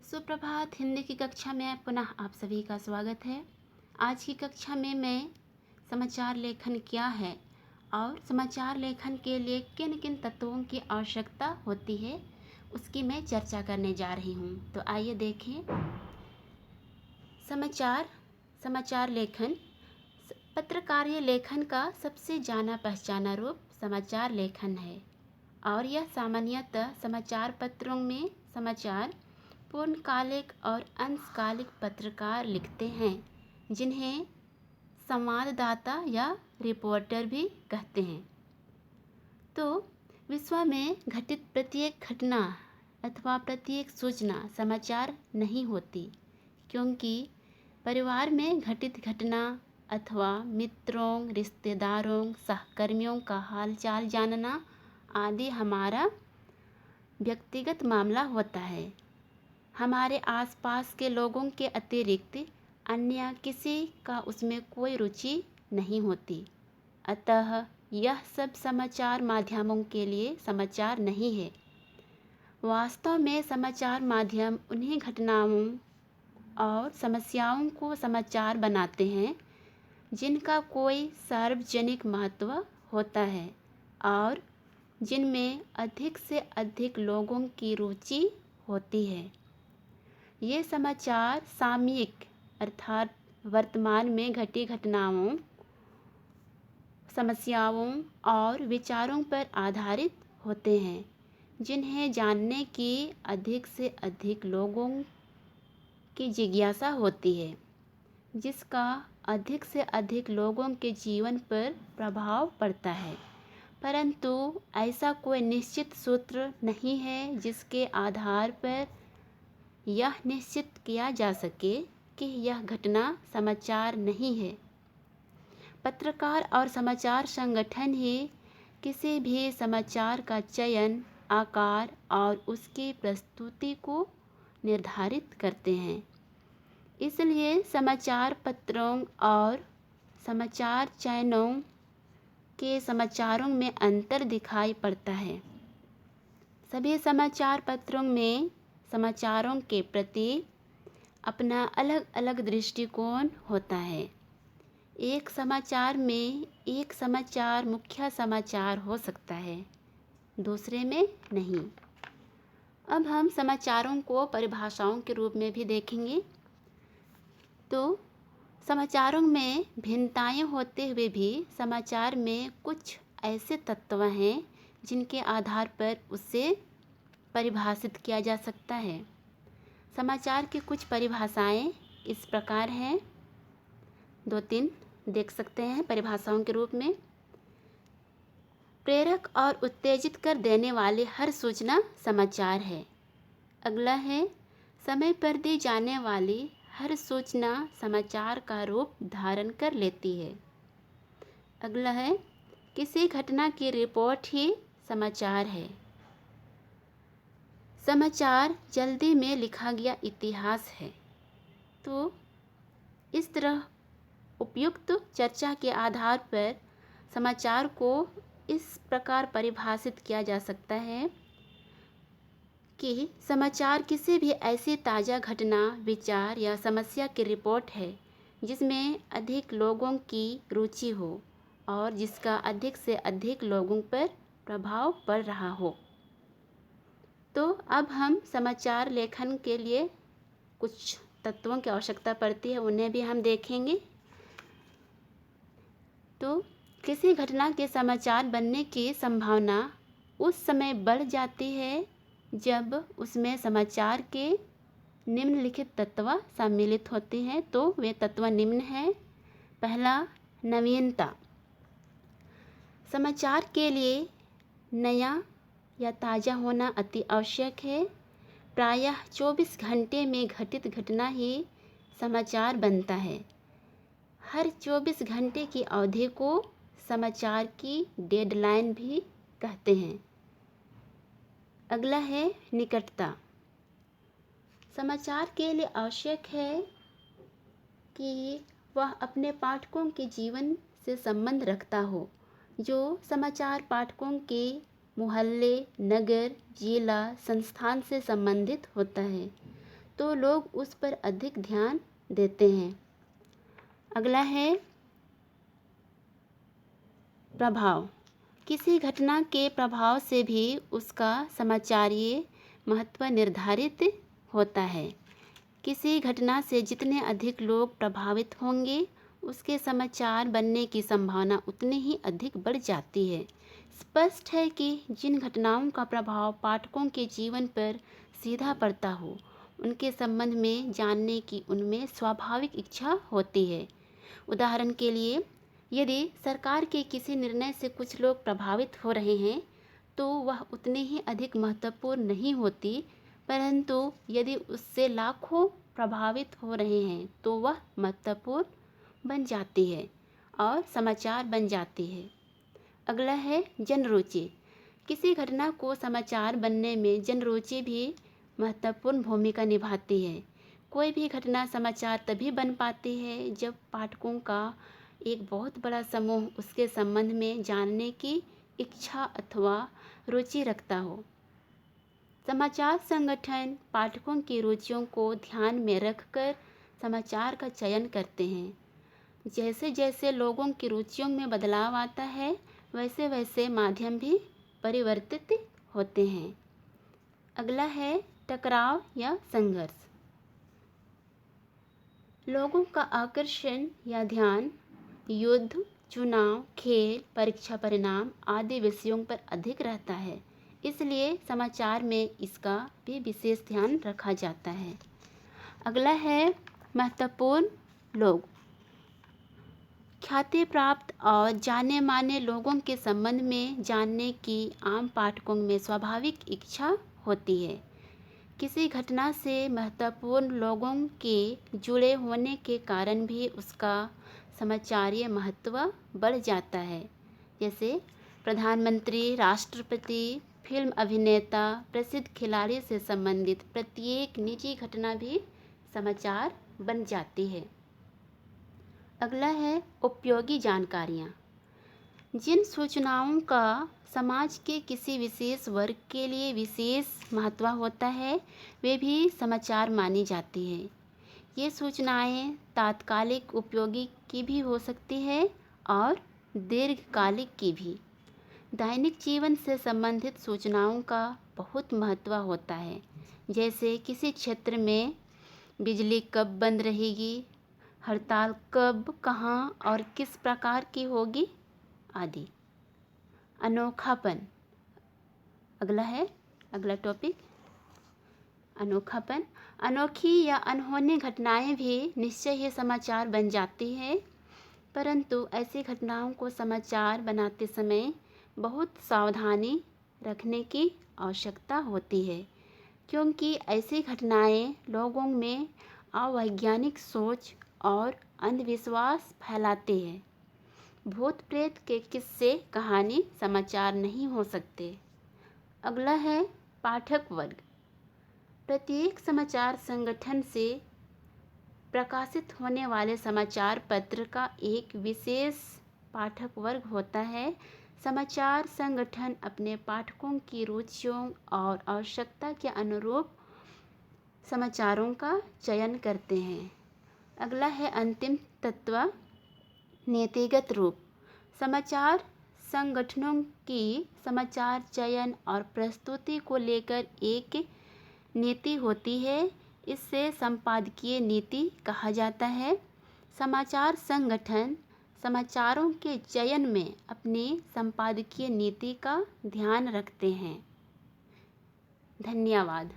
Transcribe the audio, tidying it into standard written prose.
सुप्रभात। हिंदी की कक्षा में पुनः आप सभी का स्वागत है। आज की कक्षा में मैं समाचार लेखन क्या है और समाचार लेखन के लिए किन किन तत्वों की आवश्यकता होती है उसकी मैं चर्चा करने जा रही हूँ। तो आइए देखें। समाचार लेखन। पत्रकारीय लेखन का सबसे जाना पहचाना रूप समाचार लेखन है और यह सामान्यतः समाचार पत्रों में समाचार पूर्णकालिक और अंशकालिक पत्रकार लिखते हैं, जिन्हें संवाददाता या रिपोर्टर भी कहते हैं। तो विश्व में घटित प्रत्येक घटना अथवा प्रत्येक सूचना समाचार नहीं होती, क्योंकि परिवार में घटित घटना अथवा मित्रों, रिश्तेदारों, सहकर्मियों का हालचाल जानना आदि हमारा व्यक्तिगत मामला होता है। हमारे आसपास के लोगों के अतिरिक्त अन्य किसी का उसमें कोई रुचि नहीं होती। अतः यह सब समाचार माध्यमों के लिए समाचार नहीं है। वास्तव में समाचार माध्यम उन्हीं घटनाओं और समस्याओं को समाचार बनाते हैं जिनका कोई सार्वजनिक महत्व होता है और जिनमें अधिक से अधिक लोगों की रुचि होती है। ये समाचार सामयिक अर्थात वर्तमान में घटी घटनाओं, समस्याओं और विचारों पर आधारित होते हैं, जिन्हें जानने की अधिक से अधिक लोगों की जिज्ञासा होती है, जिसका अधिक से अधिक लोगों के जीवन पर प्रभाव पड़ता है। परंतु ऐसा कोई निश्चित सूत्र नहीं है जिसके आधार पर यह निश्चित किया जा सके कि यह घटना समाचार नहीं है। पत्रकार और समाचार संगठन ही किसी भी समाचार का चयन, आकार और उसकी प्रस्तुति को निर्धारित करते हैं। इसलिए समाचार पत्रों और समाचार चैनलों के समाचारों में अंतर दिखाई पड़ता है। सभी समाचार पत्रों में समाचारों के प्रति अपना अलग अलग दृष्टिकोण होता है। एक समाचार में एक समाचार मुख्य समाचार हो सकता है, दूसरे में नहीं। अब हम समाचारों को परिभाषाओं के रूप में भी देखेंगे। तो समाचारों में भिन्नताएं होते हुए भी समाचार में कुछ ऐसे तत्व हैं जिनके आधार पर उसे परिभाषित किया जा सकता है। समाचार की कुछ परिभाषाएं इस प्रकार हैं, 2-3 देख सकते हैं परिभाषाओं के रूप में। प्रेरक और उत्तेजित कर देने वाली हर सूचना समाचार है। अगला है, समय पर दी जाने वाली हर सूचना समाचार का रूप धारण कर लेती है। अगला है, किसी घटना की रिपोर्ट ही समाचार है। समाचार जल्दी में लिखा गया इतिहास है। तो इस तरह उपयुक्त चर्चा के आधार पर समाचार को इस प्रकार परिभाषित किया जा सकता है कि समाचार किसी भी ऐसी ताज़ा घटना, विचार या समस्या की रिपोर्ट है जिसमें अधिक लोगों की रुचि हो और जिसका अधिक से अधिक लोगों पर प्रभाव पड़ रहा हो। तो अब हम समाचार लेखन के लिए कुछ तत्वों की आवश्यकता पड़ती है, उन्हें भी हम देखेंगे। तो किसी घटना के समाचार बनने की संभावना उस समय बढ़ जाती है जब उसमें समाचार के निम्नलिखित तत्व सम्मिलित होते हैं। तो वे तत्व निम्न हैं। पहला, नवीनता। समाचार के लिए नया या ताज़ा होना अति आवश्यक है। प्रायः 24 घंटे में घटित घटना ही समाचार बनता है। हर 24 घंटे की अवधि को समाचार की डेडलाइन भी कहते हैं। अगला है निकटता। समाचार के लिए आवश्यक है कि वह अपने पाठकों के जीवन से संबंध रखता हो। जो समाचार पाठकों के मोहल्ले, नगर, जिला, संस्थान से संबंधित होता है, तो लोग उस पर अधिक ध्यान देते हैं। अगला है प्रभाव। किसी घटना के प्रभाव से भी उसका समाचारीय महत्व निर्धारित होता है। किसी घटना से जितने अधिक लोग प्रभावित होंगे, उसके समाचार बनने की संभावना उतनी ही अधिक बढ़ जाती है। स्पष्ट है कि जिन घटनाओं का प्रभाव पाठकों के जीवन पर सीधा पड़ता हो, उनके संबंध में जानने की उनमें स्वाभाविक इच्छा होती है। उदाहरण के लिए, यदि सरकार के किसी निर्णय से कुछ लोग प्रभावित हो रहे हैं, तो वह उतने ही अधिक महत्वपूर्ण नहीं होती, परंतु यदि उससे लाखों प्रभावित हो रहे हैं तो वह महत्वपूर्ण बन जाती है और समाचार बन जाती है। अगला है जनरुचि। किसी घटना को समाचार बनने में जनरुचि भी महत्वपूर्ण भूमिका निभाती है। कोई भी घटना समाचार तभी बन पाती है जब पाठकों का एक बहुत बड़ा समूह उसके संबंध में जानने की इच्छा अथवा रुचि रखता हो। समाचार संगठन पाठकों की रुचियों को ध्यान में रखकर समाचार का चयन करते हैं। जैसे जैसे लोगों की रुचियों में बदलाव आता है, वैसे वैसे माध्यम भी परिवर्तित होते हैं। अगला है टकराव या संघर्ष। लोगों का आकर्षण या ध्यान युद्ध, चुनाव, खेल, परीक्षा परिणाम आदि विषयों पर अधिक रहता है, इसलिए समाचार में इसका भी विशेष ध्यान रखा जाता है। अगला है महत्वपूर्ण लोग। ख्याति प्राप्त और जाने माने लोगों के संबंध में जानने की आम पाठकों में स्वाभाविक इच्छा होती है। किसी घटना से महत्वपूर्ण लोगों के जुड़े होने के कारण भी उसका समाचारीय महत्व बढ़ जाता है। जैसे प्रधानमंत्री, राष्ट्रपति, फिल्म अभिनेता, प्रसिद्ध खिलाड़ी से संबंधित प्रत्येक निजी घटना भी समाचार बन जाती है। अगला है उपयोगी जानकारियाँ। जिन सूचनाओं का समाज के किसी विशेष वर्ग के लिए विशेष महत्व होता है, वे भी समाचार मानी जाती है। ये सूचनाएं तात्कालिक उपयोगी की भी हो सकती है और दीर्घकालिक की भी। दैनिक जीवन से संबंधित सूचनाओं का बहुत महत्व होता है, जैसे किसी क्षेत्र में बिजली कब बंद रहेगी, हड़ताल कब, कहाँ और किस प्रकार की होगी आदि। अनोखापन। अगला टॉपिक अनोखापन। अनोखी या अनहोनी घटनाएं भी निश्चय ही समाचार बन जाती हैं, परंतु ऐसी घटनाओं को समाचार बनाते समय बहुत सावधानी रखने की आवश्यकता होती है, क्योंकि ऐसी घटनाएं लोगों में अवैज्ञानिक सोच और अंधविश्वास फैलाती है। भूत प्रेत के किस्से कहानी समाचार नहीं हो सकते। अगला है पाठक वर्ग। प्रत्येक समाचार संगठन से प्रकाशित होने वाले समाचार पत्र का एक विशेष पाठक वर्ग होता है। समाचार संगठन अपने पाठकों की रुचियों और आवश्यकता के अनुरूप समाचारों का चयन करते हैं। अगला है अंतिम तत्व नीतिगत रूप। समाचार संगठनों की समाचार चयन और प्रस्तुति को लेकर एक नीति होती है। इससे संपादकीय नीति कहा जाता है। समाचार संगठन समाचारों के चयन में अपनी संपादकीय नीति का ध्यान रखते हैं। धन्यवाद।